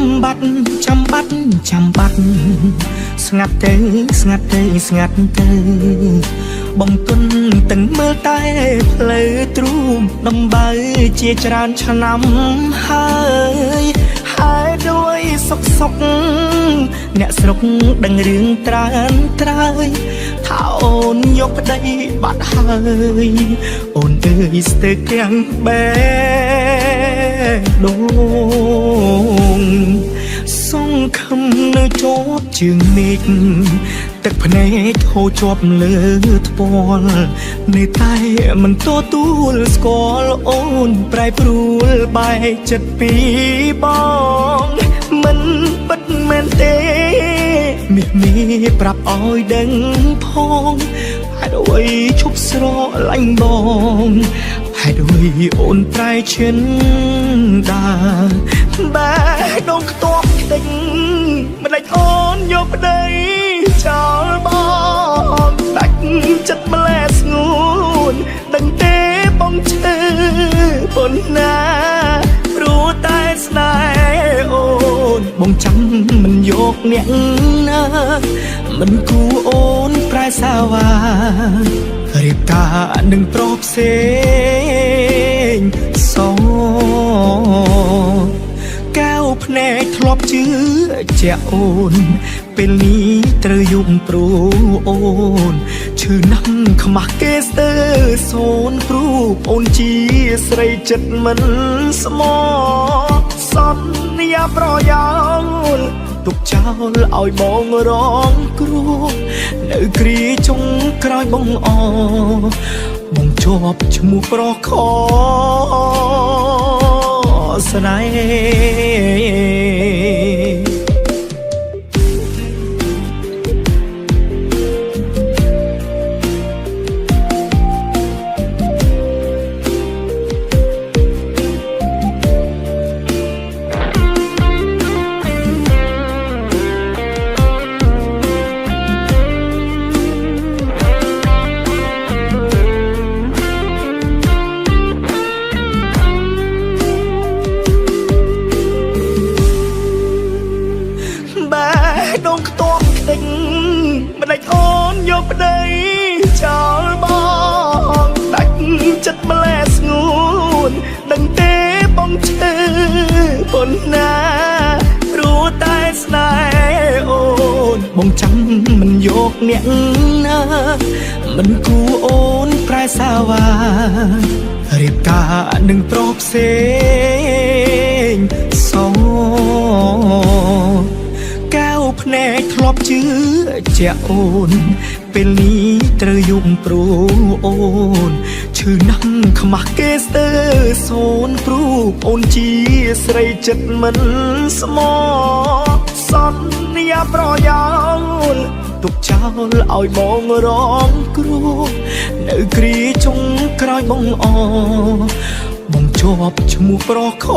ចាំបាត់ស្ងាត់ទៅបងទុនទាំងមើលតែផ្លូវទ្រូងដំបើជាច្រើនឆ្នាំហើយដោយសុកអ្នកស្រុកដឹងរឿងត្រានត្រើយថាអូនយកប្តីបាត់ហើយអូនអើយស្ទើរទាំងបែដូងសង្ឃឹមនៅជាប់ជើងមេឃទឹកភ្នែកហូរជាប់លើថ្ពាល់នៅតែមិនទទួលស្គាល់អូនប្រែប្រួលបែកចិត្តពីបងមិនពិតមែនទេមាសមីប្រាប់ឲ្យដឹងផងហេតុអ្វីឈប់ស្រឡាញ់បងហេតុអ្វីអូនប្រែឈិនដាបែដងខ្ទាប់ខ្ទេចមិនដាច់អូនយកប្តីចោលបងដាច់ចិត្តម្លែស្ងួនដឹងទេបងឈឺប៉ុណ្ណាព្រោះតែស្នេហ៍អូនបងចាំមិនយកអ្នកណាមិនគួរអូនប្រែសាវារៀបការនឹងប្រុសផ្សេងសកែវភ្នែកធ្លាប់ជឿជាក់អូនពេលនេះត្រូវយំព្រោះអូនឈឺណាស់ខ្មាស់គេស្ទើរសូនព្រោះអូនជាស្រីចិត្តមិនស្មោះសន្យាប្រយោលទុកចោលឲ្យបងរងគ្រោះនៅគ្រាចុងក្រោយបងបងជាប់ឈ្មោះប្រុសខស្នេហ៍ដងខ្ទាប់ខ្ទេចមិនដាច់អូនយកប្តីចោលបងដាច់ចិត្តម្លែស្ងួនដឹងទេបងឈឺប៉ុណ្ណាព្រោះតែស្នេហ៍អូនបងចាំមិនយកអ្នកណាមិនគួរអូនប្រែសាវារៀបការនឹងប្រុសផ្សេងសកែវភ្នែកធ្លាប់ជឿជាក់អូនពេលនេះត្រូវយំព្រោះអូនឈឺណាស់ខ្មាស់គេស្ទើរសូនព្រោះអូនជាស្រីចិត្តមិនស្មោះសន្យាប្រយោលទុកចោលឲ្យបងរងគ្រោះនៅគ្រាចុងក្រោយបងជាប់ឈ្មោះប្រុសខ